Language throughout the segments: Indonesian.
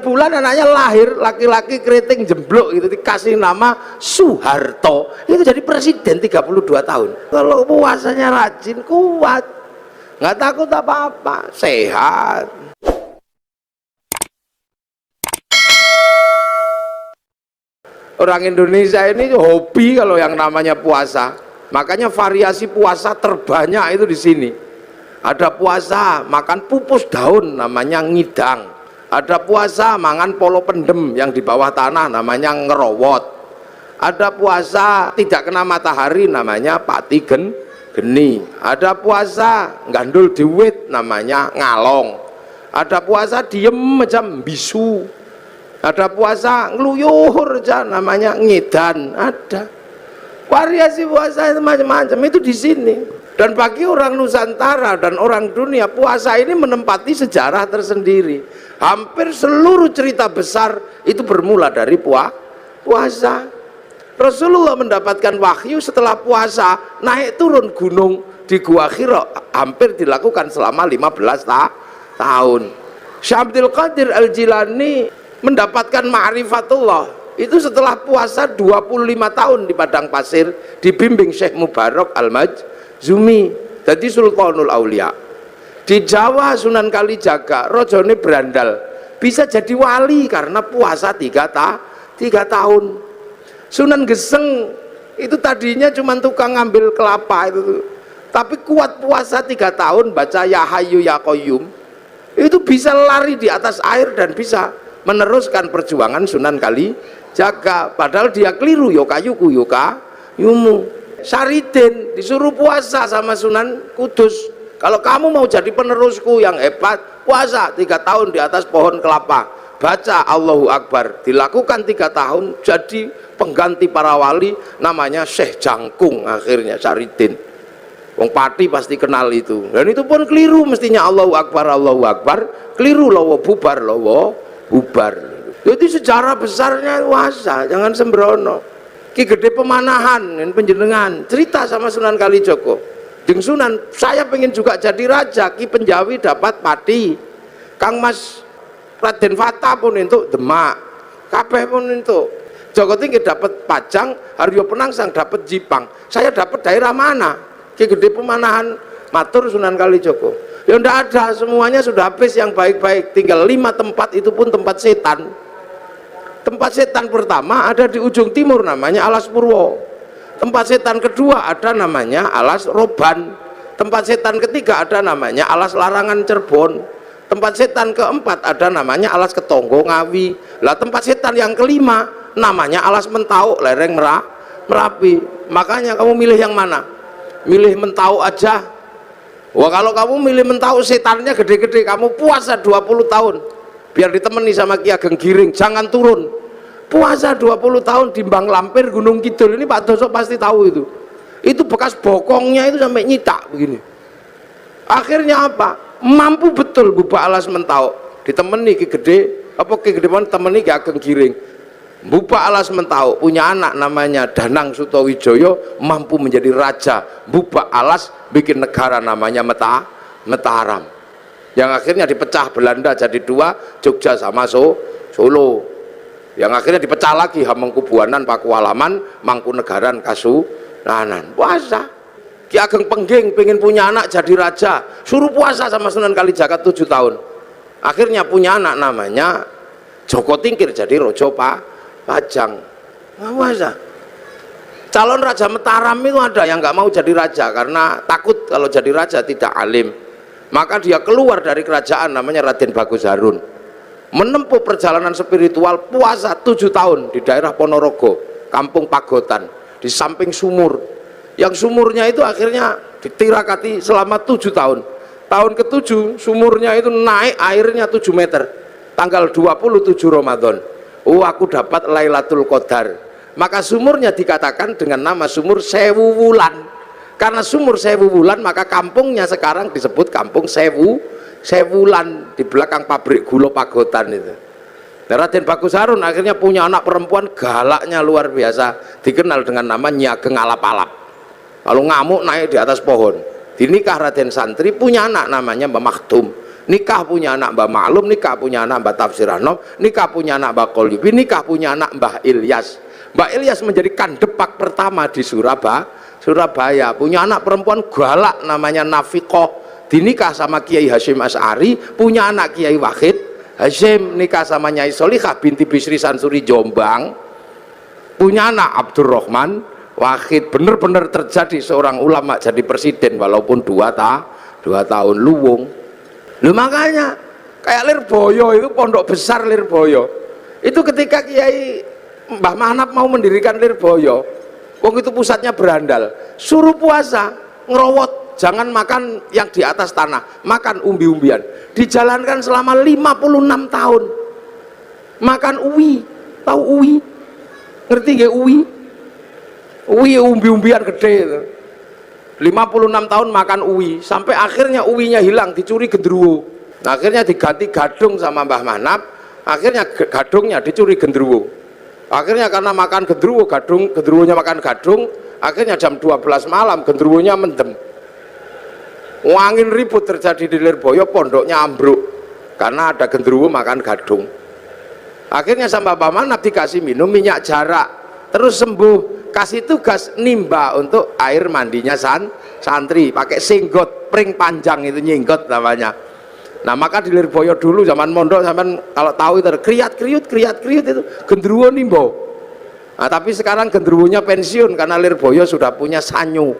bulan anaknya lahir laki-laki keriting jemblok itu dikasih nama Soeharto, itu jadi presiden 32 tahun. Kalau puasanya rajin, kuat, nggak takut apa-apa, sehat. Orang Indonesia ini hobi kalau yang namanya puasa, makanya variasi puasa terbanyak itu di sini. Ada puasa makan pupus daun namanya ngidang, ada puasa mangan polo pendem yang di bawah tanah namanya ngerowot, ada puasa tidak kena matahari namanya pati geni, ada puasa gandul diwit namanya ngalong, ada puasa diem macam bisu, ada puasa ngeluyuhur aja namanya ngedan, ada variasi puasa itu macam-macam itu di sini. Dan bagi orang Nusantara dan orang dunia, puasa ini menempati sejarah tersendiri. Hampir seluruh cerita besar itu bermula dari puasa. Rasulullah mendapatkan wahyu setelah puasa, naik turun gunung di Gua Hira, hampir dilakukan selama 15 tahun. Syekh Abdul Qadir Al-Jilani mendapatkan ma'rifatullah itu setelah puasa 25 tahun di padang pasir, dibimbing Syekh Mubarak Al-Majzumi, jadi Sultanul Aulia. Di Jawa Sunan Kalijaga rojone berandal, bisa jadi wali karena puasa 3 tahun. Sunan Geseng itu tadinya cuma tukang ngambil kelapa itu, tapi kuat puasa 3 tahun, baca Ya Hayyu Ya Qayyum, itu bisa lari di atas air dan bisa meneruskan perjuangan Sunan Kalijaga. Padahal dia keliru, yo kayuku yo kayumu. Saridin disuruh puasa sama Sunan Kudus, kalau kamu mau jadi penerusku yang hebat, puasa 3 tahun di atas pohon kelapa, baca Allahu Akbar, dilakukan 3 tahun, jadi pengganti para wali namanya Syekh Jangkung. Akhirnya Saridin, wong Pati pasti kenal itu, dan itu pun keliru, mestinya Allahu Akbar, keliru, lowo bubar, lowo bubar. Jadi sejarah besarnya puasa, jangan sembrono. Ki Gede Pemanahan penjenengan cerita sama Sunan Kalijogo, Jeng Sunan, saya pengen juga jadi raja. Ki Penjawi dapat Pati, Kang Mas Raden Fata pun untuk Demak, kabeh pun untuk Joko Tingkir dapat Pajang, Haryo Penangsang dapat Jipang, saya dapat daerah mana? Ki Gede Pemanahan matur Sunan Kalijogo, ya ndak ada, semuanya sudah habis yang baik-baik, tinggal 5 tempat, itu pun tempat setan. Tempat setan pertama ada di ujung timur namanya Alas Purwo, tempat setan kedua ada namanya Alas Roban, tempat setan ketiga ada namanya Alas Larangan Cirebon, tempat setan keempat ada namanya Alas Ketonggo Ngawi, lah tempat setan yang kelima namanya Alas Mentau lereng Merapi. Makanya kamu milih yang mana? Milih Mentau aja. Wah, kalau kamu milih Mentau setannya gede-gede, kamu puasa 20 tahun biar ditemani sama Ki Ageng Giring, jangan turun, puasa 20 tahun di Bang Lampir Gunung Kidul. Ini Pak Doso pasti tahu itu bekas bokongnya itu sampai nyitak begini. Akhirnya apa? Mampu betul buka Alas Mentau, ditemani Ki Gede, apa Ki Gede pun temani Ki Ageng Giring, buka Alas Mentau, punya anak namanya Danang Sutawijoyo, mampu menjadi raja, buka Alas, bikin negara namanya Mataram, yang akhirnya dipecah Belanda jadi 2, Jogja sama Solo, yang akhirnya dipecah lagi Hamengkubuanan, Pakualaman, Mangkunegaran, Kasunanan. Puasa. Ki Ageng Pengging pengen punya anak jadi raja, suruh puasa sama Sunan Kalijaga 7 tahun, akhirnya punya anak namanya Joko Tingkir jadi Rojo Pajang. Puasa. Calon Raja Mataram itu ada yang nggak mau jadi raja karena takut kalau jadi raja tidak alim, maka dia keluar dari kerajaan namanya Raden Bagus Harun, menempuh perjalanan spiritual, puasa 7 tahun di daerah Ponorogo, Kampung Pagotan, di samping sumur, yang sumurnya itu akhirnya ditirakati selama 7 tahun. Tahun ke-7 sumurnya itu naik airnya 7 meter, tanggal 27 Ramadan, aku dapat Lailatul Qadar, maka sumurnya dikatakan dengan nama sumur Sewu Wulan. Karena sumur Sewu Wulan, maka kampungnya sekarang disebut Kampung Sewulan, di belakang pabrik gula Pagotan itu. Nah, Raden Bagus Harun akhirnya punya anak perempuan galaknya luar biasa, dikenal dengan nama Nyi Ageng Alap-alap. Kalau ngamuk naik di atas pohon. Dinikah Raden Santri, punya anak namanya Mbah Maktum. Nikah punya anak Mbah Maklum, nikah punya anak Mbah Tafsir Anom, nikah punya anak Mbah Qolibi, nikah punya anak Mbah Ilyas. Mbah Ilyas menjadi kandepak pertama di Surabaya. Punya anak perempuan galak namanya Nafikoh, dinikah sama Kiai Hasyim Asy'ari. Punya anak Kiai Wahid Hasyim, nikah sama Nyai Solikah binti Bisri Sansuri Jombang. Punya anak Abdurrahman Wahid. Bener-bener terjadi seorang ulama jadi presiden walaupun 2 tahun luwung. Lu makanya kayak Lirboyo itu, pondok besar Lirboyo itu, ketika Kiai Mbah Manap mau mendirikan Lirboyo, wong itu pusatnya berandal, suruh puasa, ngerowot, jangan makan yang di atas tanah, makan umbi-umbian. Dijalankan selama 56 tahun. Makan uwi, tahu uwi? Ngerti gak uwi? Uwi umbi-umbian gede itu. 56 tahun makan uwi, sampai akhirnya uwinya hilang, dicuri genderuwo. Nah, akhirnya diganti gadung sama Mbah Manap, akhirnya gadungnya dicuri genderuwo. Akhirnya karena makan genderuwo, genderuwonya makan gadung, akhirnya jam 12 malam genderuwonya mendem. Angin ribut terjadi di Lirboyo, pondoknya ambruk karena ada genderuwo makan gadung. Akhirnya sama Mbah Manap dikasih minum minyak jarak, terus sembuh. Kasih tugas nimba untuk air mandinya santri, pakai singgot pring panjang, itu nyinggot namanya. Nah, maka di Lirboyo dulu zaman mondok, zaman kalau tahu itu kriat kriut itu genderuwo nimbo. Nah, tapi sekarang genderuwonya pensiun karena Lirboyo sudah punya sanyu.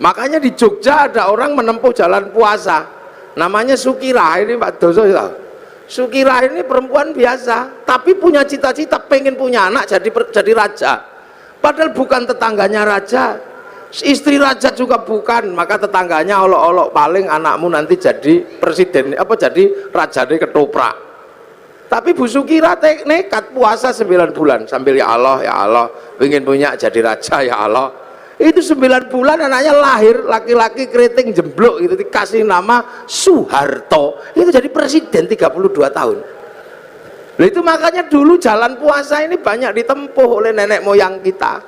Makanya di Jogja ada orang menempuh jalan puasa, namanya Sukira. Ini Pak Doso tahu. Sukira ini perempuan biasa, tapi punya cita-cita pengen punya anak jadi raja. Padahal bukan tetangganya raja, istri raja juga bukan, maka tetangganya olok-olok, paling anakmu nanti jadi presiden, jadi raja di ketoprak. Tapi Bu Sukira nekat puasa 9 bulan sambil ya Allah, pengen punya jadi raja ya Allah. Itu 9 bulan anaknya lahir, laki-laki keriting jemblok itu, dikasih nama Soeharto, itu jadi presiden 32 tahun. Nah, itu makanya dulu jalan puasa ini banyak ditempuh oleh nenek moyang kita.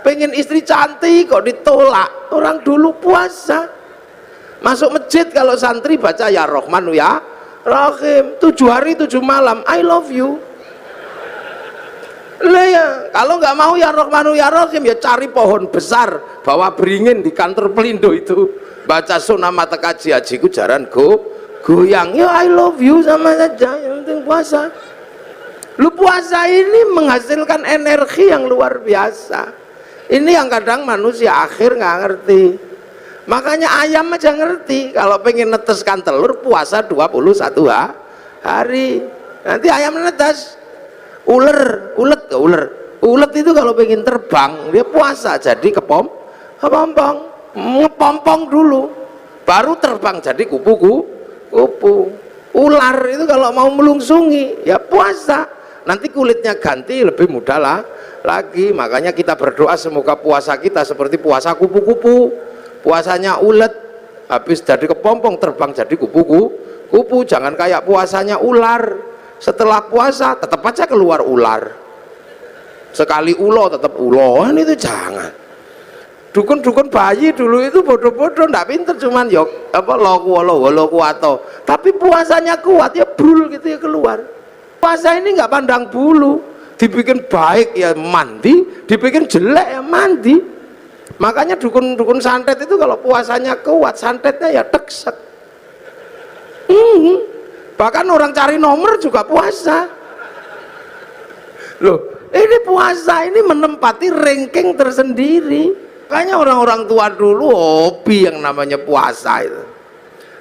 Pengen istri cantik kok ditolak, orang dulu puasa. Masuk masjid kalau santri baca ya Rahman ya Rahim, 7 hari 7 malam, I love you. Lah ya, kalau nggak mau ya Rahmanu ya Rahim, ya cari pohon besar, bawa beringin di kantor Pelindo itu, baca sunah mata kaji hajiku jaran goyang, ya I love you sama saja, yang penting puasa. Lu puasa ini menghasilkan energi yang luar biasa. Ini yang kadang manusia akhir nggak ngerti. Makanya ayam aja ngerti, kalau pengen neteskan telur puasa 21 hari. Nanti ayam netes. Ulet itu kalau pengen terbang dia puasa, jadi kepompong, ngepompong dulu baru terbang jadi kupu. Ular itu kalau mau melungsungi ya puasa, nanti kulitnya ganti lebih mudah lagi. Makanya kita berdoa semoga puasa kita seperti puasa kupu-kupu, puasanya ulet habis jadi kepompong terbang jadi kupu. Jangan kayak puasanya ular, setelah puasa tetap aja keluar ular, sekali ulo tetap ulo. Ini itu jangan. Dukun-dukun bayi dulu itu bodoh-bodoh, ndak pinter, cuman yok loku atau tapi puasanya kuat ya brul gitu ya keluar. Puasa ini nggak pandang bulu, dibikin baik ya mandi, dibikin jelek ya mandi. Makanya dukun-dukun santet itu kalau puasanya kuat, santetnya ya teksek. Bahkan orang cari nomor juga puasa. Loh, ini puasa ini menempati ranking tersendiri. Makanya orang-orang tua dulu hobi yang namanya puasa itu.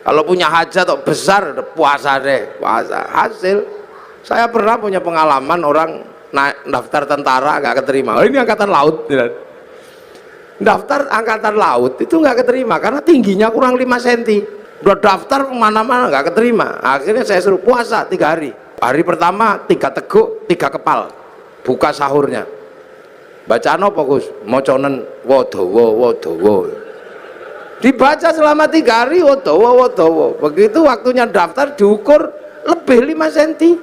Kalau punya hajat atau besar puasa deh, puasa. Hasil saya pernah punya pengalaman orang daftar tentara nggak keterima. Ini angkatan laut. Daftar angkatan laut itu nggak keterima karena tingginya kurang 5 cm. Udah daftar kemana-mana nggak keterima. Akhirnya saya suruh puasa 3 hari. Hari pertama 3 teguk 3 kepal, buka sahurnya. Bacaan apa Gus? Moconen wodowo. Dibaca selama 3 hari wodowo. Begitu waktunya daftar diukur lebih 5 cm.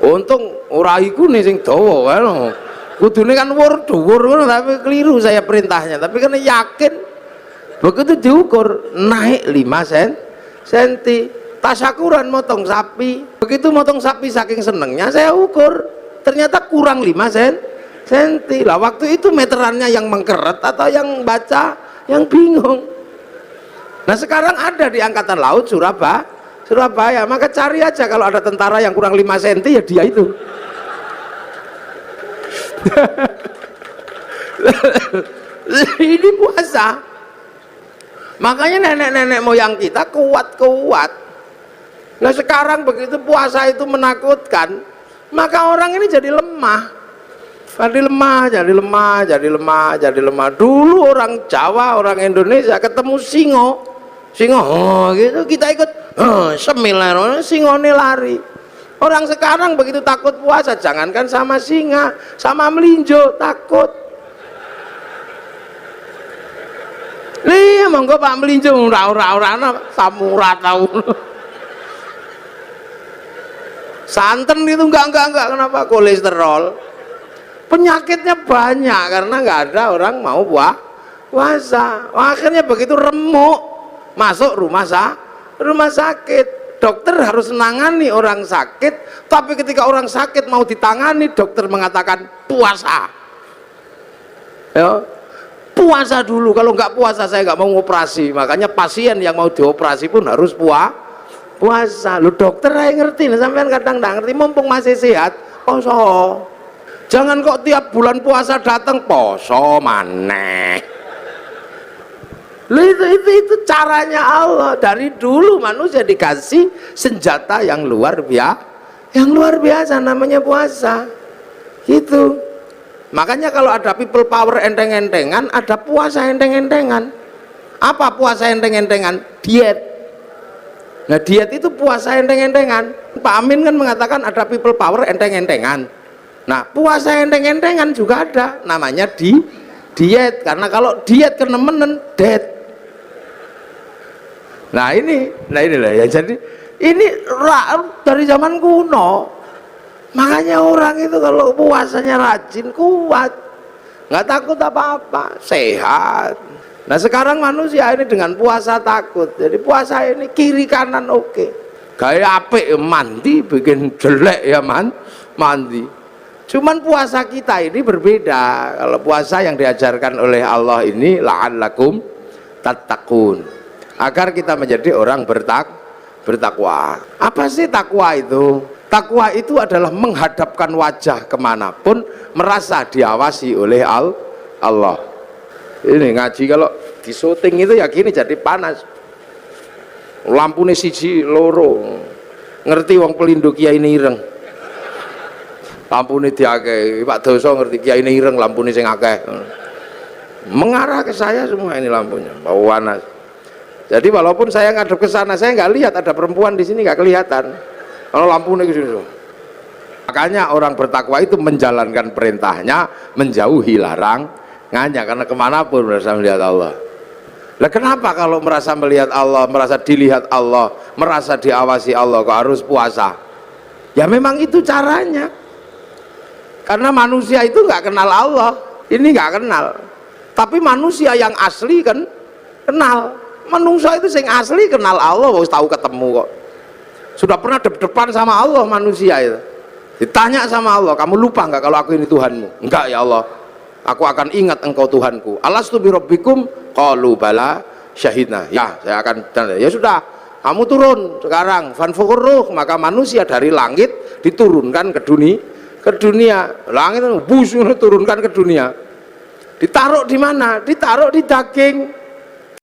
Untung ora iku nih sing dawa kan. Kudune kan dhuwur tapi keliru saya perintahnya. Tapi kan yakin Begitu diukur naik 5 senti. Tasyakuran motong sapi, begitu motong sapi saking senengnya saya ukur, ternyata kurang 5 senti. Lah waktu itu meterannya yang mengkeret atau yang baca yang bingung. Nah sekarang ada di Angkatan Laut Surabaya, maka cari aja kalau ada tentara yang kurang 5 senti ya dia itu. Ini puasa. Makanya nenek-nenek moyang kita kuat-kuat. Nah sekarang begitu puasa itu menakutkan, maka orang ini jadi lemah. Jadi lemah. Dulu orang Jawa, orang Indonesia ketemu singo, gitu kita ikut, semilar, singo ini lari. Orang sekarang begitu takut puasa, jangankan sama singa, sama melinjo takut. Nih, monggo Pak melinjo, ora samura tahu. Santen itu enggak, kenapa? Kolesterol, penyakitnya banyak karena enggak ada orang mau puasa. Akhirnya begitu remuk masuk rumah sakit, dokter harus menangani orang sakit, tapi ketika orang sakit mau ditangani, dokter mengatakan puasa. Ya, puasa dulu, kalau enggak puasa saya enggak mau operasi. Makanya pasien yang mau dioperasi pun harus puasa. Lu dokter aja ngerti, sampean kadang nggak ngerti, mumpung masih sehat poso. Jangan kok tiap bulan puasa datang poso maneh. Itu caranya Allah. Dari dulu manusia dikasih senjata yang luar biasa namanya puasa. Gitu. Makanya kalau ada people power enteng-entengan, ada puasa enteng-entengan. Apa puasa enteng-entengan? Diet. Nah diet itu puasa enteng-entengan. Pak Amin kan mengatakan ada people power enteng-entengan. Nah puasa enteng-entengan juga ada, namanya diet. Karena kalau diet kenemenen dead. Nah inilah ya. Jadi ini dari zaman kuno. Makanya orang itu kalau puasanya rajin, kuat, nggak takut apa-apa, sehat. Nah sekarang manusia ini dengan puasa takut. Jadi puasa ini kiri kanan oke. Gaya apik mandi, bikin jelek ya mandi. Cuman puasa kita ini berbeda. Kalau puasa yang diajarkan oleh Allah ini la'allakum tattaqun, agar kita menjadi orang bertakwa. Apa sih takwa itu? Takwa itu adalah menghadapkan wajah kemanapun, merasa diawasi oleh Allah. Ini ngaji kalau di syuting itu ya gini, jadi panas, lampunya siji loro, ngerti wong pelindung Kiai Ireng, lampunya diakeh. Pak Doso ngerti Kiai Ireng, lampunya sing akeh, mengarah ke saya semua ini lampunya, bau panas. Jadi walaupun saya ngadep ke sana, saya nggak lihat ada perempuan di sini, nggak kelihatan kalau lampunya ke sini. Makanya orang bertakwa itu menjalankan perintahnya, menjauhi larangannya, karena kemanapun merasa melihat Allah. Lah kenapa kalau merasa melihat Allah, merasa dilihat Allah, merasa diawasi Allah kok harus puasa? Ya memang itu caranya. Karena manusia itu nggak kenal Allah, ini nggak kenal. Tapi manusia yang asli kan kenal. Manusia itu yang asli kenal Allah, harus tahu ketemu kok. Sudah pernah depan sama Allah manusia itu. Ditanya sama Allah, kamu lupa nggak kalau aku ini Tuhanmu? Enggak ya Allah, aku akan ingat engkau Tuhanku. Alastu bi rabbikum? Qalu bala syahidna. Ya, saya akan. Ya sudah, kamu turun sekarang. Fanfuruh, maka manusia dari langit diturunkan ke dunia. Langit bus turunkan ke dunia. Ditaruh di mana? Ditaruh di daging.